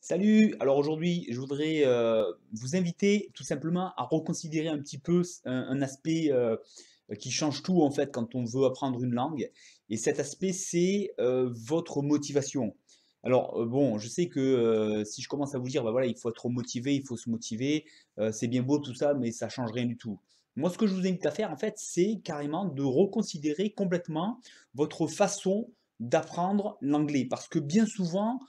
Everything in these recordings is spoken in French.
Salut! Alors aujourd'hui, je voudrais vous inviter tout simplement à reconsidérer un petit peu un aspect qui change tout en fait quand on veut apprendre une langue. Et cet aspect, c'est votre motivation. Alors bon, je sais que si je commence à vous dire, bah voilà, il faut être motivé, il faut se motiver, c'est bien beau tout ça, mais ça change rien du tout. Moi, ce que je vous invite à faire, en fait, c'est carrément de reconsidérer complètement votre façon d'apprendre l'anglais. Parce que bien souvent,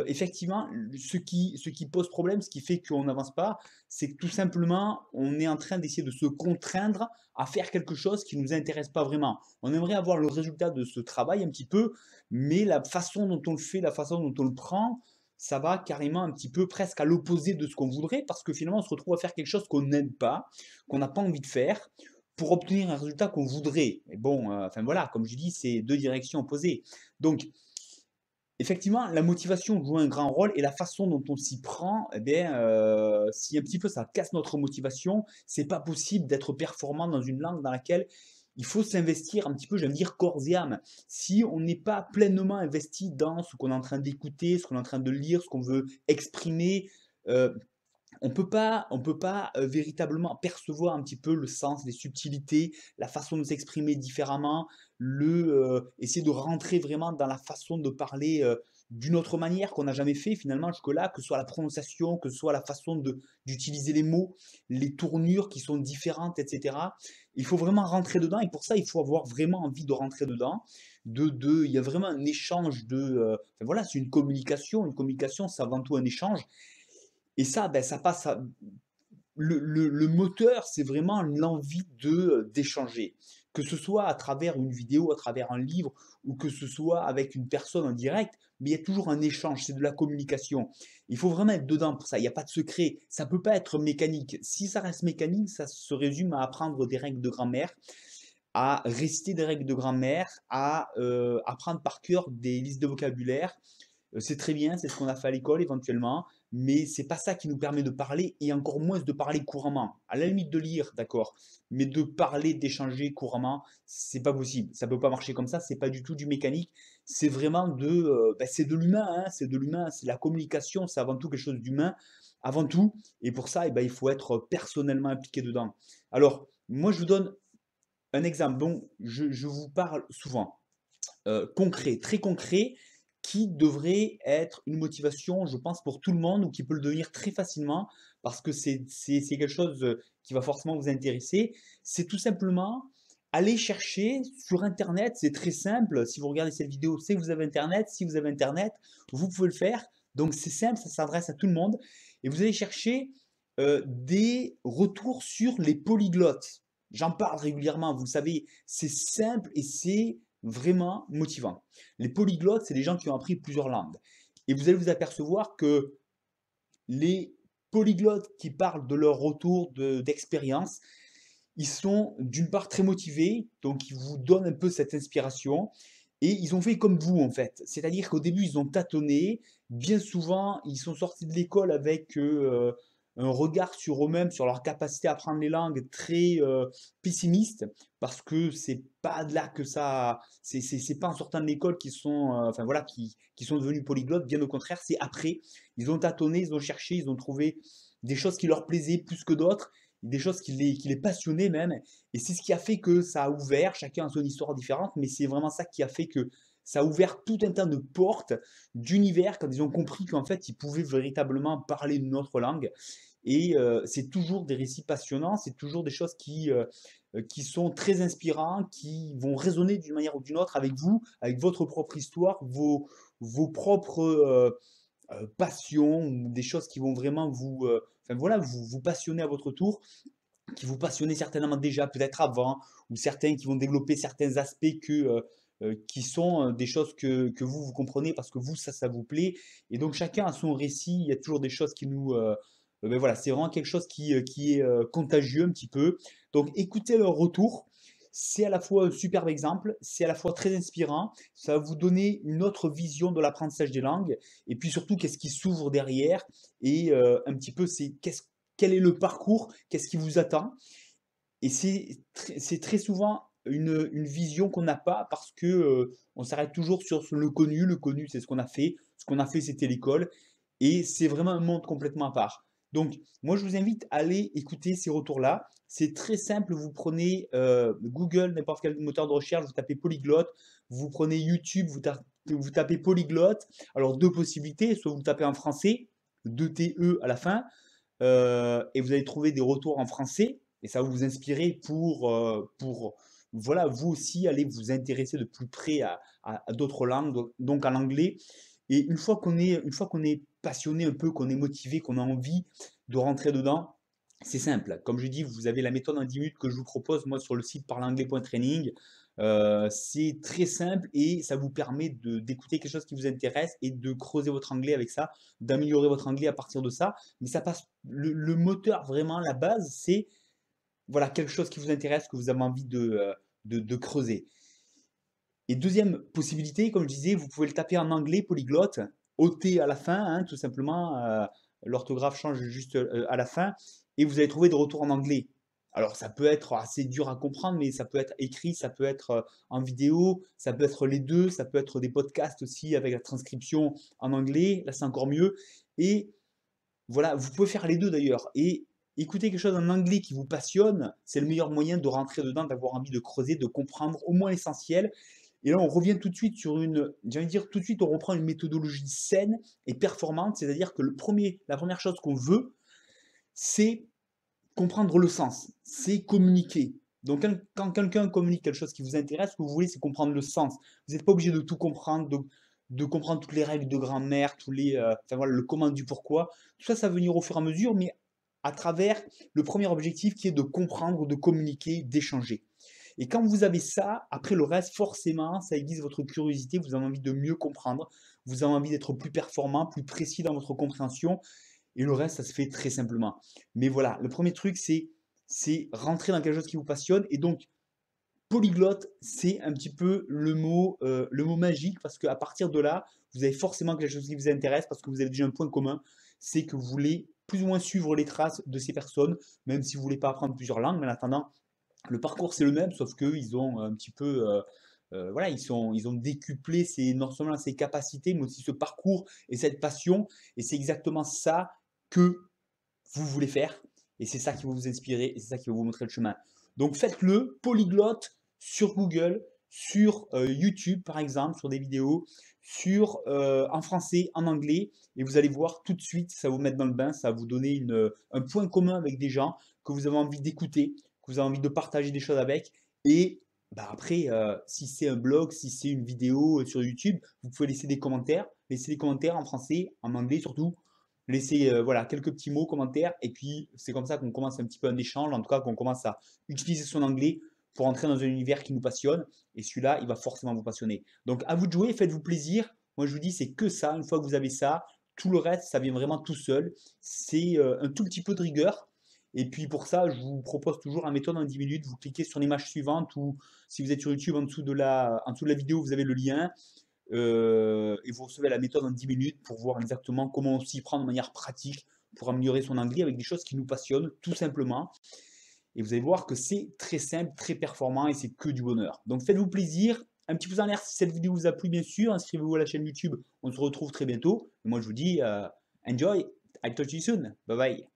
effectivement, ce qui pose problème, ce qui fait qu'on n'avance pas, c'est que tout simplement, on est en train d'essayer de se contraindre à faire quelque chose qui ne nous intéresse pas vraiment. On aimerait avoir le résultat de ce travail un petit peu, mais la façon dont on le fait, la façon dont on le prend, ça va carrément un petit peu presque à l'opposé de ce qu'on voudrait, parce que finalement, on se retrouve à faire quelque chose qu'on n'aime pas, qu'on n'a pas envie de faire, pour obtenir un résultat qu'on voudrait. Mais bon, enfin voilà, comme je dis, c'est deux directions opposées. Donc, effectivement, la motivation joue un grand rôle et la façon dont on s'y prend, eh bien, si un petit peu ça casse notre motivation, c'est pas possible d'être performant dans une langue dans laquelle il faut s'investir un petit peu, j'aime dire corps et âme. Si on n'est pas pleinement investi dans ce qu'on est en train d'écouter, ce qu'on est en train de lire, ce qu'on veut exprimer, heu, on peut pas véritablement percevoir un petit peu le sens, les subtilités, la façon de s'exprimer différemment, essayer de rentrer vraiment dans la façon de parler, d'une autre manière qu'on n'a jamais fait finalement jusque-là, que ce soit la prononciation, que ce soit la façon d'utiliser les mots, les tournures qui sont différentes et cetera. Il faut vraiment rentrer dedans et pour ça, il faut avoir vraiment envie de rentrer dedans. Il y a vraiment un échange enfin voilà, c'est une communication. Une communication, c'est avant tout un échange et ça, ben, ça passe à le moteur, c'est vraiment l'envie d'échanger. Que ce soit à travers une vidéo, à travers un livre ou que ce soit avec une personne en direct, mais il y a toujours un échange, c'est de la communication. Il faut vraiment être dedans pour ça, il n'y a pas de secret. Ça ne peut pas être mécanique. Si ça reste mécanique, ça se résume à apprendre des règles de grammaire, à réciter des règles de grammaire, à apprendre par cœur des listes de vocabulaire. C'est très bien, c'est ce qu'on a fait à l'école éventuellement, mais c'est pas ça qui nous permet de parler et encore moins de parler couramment. À la limite de lire, d'accord, mais de parler, d'échanger couramment, c'est pas possible. Ça peut pas marcher comme ça, c'est pas du tout du mécanique. C'est vraiment c'est de l'humain, hein, c'est de l'humain, c'est la communication, c'est avant tout quelque chose d'humain, avant tout. Et pour ça, il faut être personnellement impliqué dedans. Alors, moi, je vous donne un exemple dont je vous parle souvent, concret, très concret, qui devrait être une motivation, je pense, pour tout le monde ou qui peut le devenir très facilement parce que c'est quelque chose qui va forcément vous intéresser. C'est tout simplement aller chercher sur Internet, c'est très simple. Si vous regardez cette vidéo, c'est que vous avez Internet. Si vous avez Internet, vous pouvez le faire. Donc c'est simple, ça s'adresse à tout le monde. Et vous allez chercher des retours sur les polyglottes. J'en parle régulièrement, vous le savez, c'est simple et c'est vraiment motivant. Les polyglottes, c'est des gens qui ont appris plusieurs langues. Et vous allez vous apercevoir que les polyglottes qui parlent de leur retour d'expérience, ils sont d'une part très motivés, donc ils vous donnent un peu cette inspiration, et ils ont fait comme vous en fait. C'est-à-dire qu'au début, ils ont tâtonné, bien souvent, ils sont sortis de l'école avec un regard sur eux-mêmes, sur leur capacité à apprendre les langues très pessimiste, parce que c'est pas de là que ça, c'est pas en sortant de l'école qu'ils sont, enfin voilà, qui sont devenus polyglottes, bien au contraire, c'est après, ils ont tâtonné, ils ont cherché, ils ont trouvé des choses qui leur plaisaient plus que d'autres, des choses qui les passionnaient même. Et c'est ce qui a fait que ça a ouvert, chacun a son histoire différente, mais c'est vraiment ça qui a fait que ça a ouvert tout un tas de portes d'univers quand ils ont compris qu'en fait, ils pouvaient véritablement parler une autre langue. Et c'est toujours des récits passionnants, c'est toujours des choses qui sont très inspirants, qui vont résonner d'une manière ou d'une autre avec vous, avec votre propre histoire, vos propres passions, ou des choses qui vont vraiment enfin voilà, vous passionner à votre tour, qui vous passionnaient certainement déjà, peut-être avant, ou certains qui vont développer certains aspects qui sont des choses que vous comprenez parce que vous, ça vous plaît. Et donc chacun a son récit, il y a toujours des choses qui ben voilà, c'est vraiment quelque chose qui est contagieux un petit peu. Donc écoutez leur retour. C'est à la fois un superbe exemple, c'est à la fois très inspirant, ça va vous donner une autre vision de l'apprentissage des langues, et puis surtout qu'est-ce qui s'ouvre derrière, et un petit peu quel est le parcours, qu'est-ce qui vous attend. Et c'est très souvent une vision qu'on n'a pas parce que on s'arrête toujours sur le connu. Le connu, c'est ce qu'on a fait. Ce qu'on a fait, c'était l'école. et c'est vraiment un monde complètement à part. Donc, moi, je vous invite à aller écouter ces retours-là. C'est très simple, vous prenez Google, n'importe quel moteur de recherche, vous tapez polyglotte, vous prenez YouTube, vous tapez polyglotte. Alors, deux possibilités, soit vous tapez en français, 2TE à la fin, et vous allez trouver des retours en français, et ça va vous inspirer pour voilà, vous aussi, aller vous intéresser de plus près à d'autres langues, donc à l'anglais. Et une fois qu'on est passionné un peu, qu'on est motivé, qu'on a envie de rentrer dedans, c'est simple. Comme je dis, vous avez la méthode en 10 minutes que je vous propose, moi, sur le site parlanglais.training. C'est très simple et ça vous permet d'écouter quelque chose qui vous intéresse et de creuser votre anglais avec ça, d'améliorer votre anglais à partir de ça. Mais ça passe, le moteur, vraiment, la base, c'est voilà, quelque chose qui vous intéresse, que vous avez envie de creuser. Et deuxième possibilité, comme je disais, vous pouvez le taper en anglais, polyglotte, OT à la fin, hein, tout simplement. L'orthographe change juste à la fin. Et vous allez trouver des retours en anglais. Alors, ça peut être assez dur à comprendre, mais ça peut être écrit, ça peut être en vidéo, ça peut être les deux, ça peut être des podcasts aussi avec la transcription en anglais. Là, c'est encore mieux. Et voilà, vous pouvez faire les deux d'ailleurs. Et écouter quelque chose en anglais qui vous passionne, c'est le meilleur moyen de rentrer dedans, d'avoir envie de creuser, de comprendre au moins l'essentiel. Et là, on revient tout de suite sur j'ai envie de dire, tout de suite, on reprend une méthodologie saine et performante, c'est-à-dire que la première chose qu'on veut, c'est comprendre le sens, c'est communiquer. Donc, quand quelqu'un communique quelque chose qui vous intéresse, ce que vous voulez, c'est comprendre le sens. Vous n'êtes pas obligé de tout comprendre, de comprendre toutes les règles de grammaire, enfin voilà, le comment du pourquoi. Tout ça, ça va venir au fur et à mesure, mais à travers le premier objectif qui est de comprendre, de communiquer, d'échanger. Et quand vous avez ça, après le reste, forcément, ça aiguise votre curiosité, vous avez envie de mieux comprendre, vous avez envie d'être plus performant, plus précis dans votre compréhension, et le reste, ça se fait très simplement. Mais voilà, le premier truc, c'est rentrer dans quelque chose qui vous passionne, et donc polyglotte, c'est un petit peu le mot magique, parce qu'à partir de là, vous avez forcément quelque chose qui vous intéresse, parce que vous avez déjà un point commun, c'est que vous voulez plus ou moins suivre les traces de ces personnes, même si vous ne voulez pas apprendre plusieurs langues, mais en attendant, le parcours c'est le même, sauf qu'ils ont un petit peu, voilà, ils ont décuplé non seulement ses capacités, mais aussi ce parcours et cette passion. Et c'est exactement ça que vous voulez faire. Et c'est ça qui va vous inspirer et c'est ça qui va vous montrer le chemin. Donc faites-le, polyglotte sur Google, sur YouTube par exemple, sur des vidéos, en français, en anglais, et vous allez voir tout de suite, ça va vous mettre dans le bain, ça va vous donner un point commun avec des gens que vous avez envie d'écouter, que vous avez envie de partager des choses avec. Et bah après, si c'est un blog, si c'est une vidéo sur YouTube, vous pouvez laisser des commentaires en français, en anglais surtout, laisser voilà, quelques petits mots, commentaires, et puis c'est comme ça qu'on commence un petit peu un échange, en tout cas qu'on commence à utiliser son anglais pour entrer dans un univers qui nous passionne, et celui-là, il va forcément vous passionner. Donc à vous de jouer, faites-vous plaisir. Moi je vous dis, c'est que ça, une fois que vous avez ça, tout le reste, ça vient vraiment tout seul. C'est un tout petit peu de rigueur. Et puis pour ça, je vous propose toujours la méthode en 10 minutes. Vous cliquez sur l'image suivante ou si vous êtes sur YouTube, en dessous de la vidéo, vous avez le lien. Et vous recevez la méthode en 10 minutes pour voir exactement comment s'y prendre de manière pratique pour améliorer son anglais avec des choses qui nous passionnent, tout simplement. Et vous allez voir que c'est très simple, très performant et c'est que du bonheur. Donc faites-vous plaisir. Un petit pouce en l'air si cette vidéo vous a plu, bien sûr. Inscrivez-vous à la chaîne YouTube. On se retrouve très bientôt. Et moi, je vous dis, enjoy. I'll talk to you soon. Bye bye.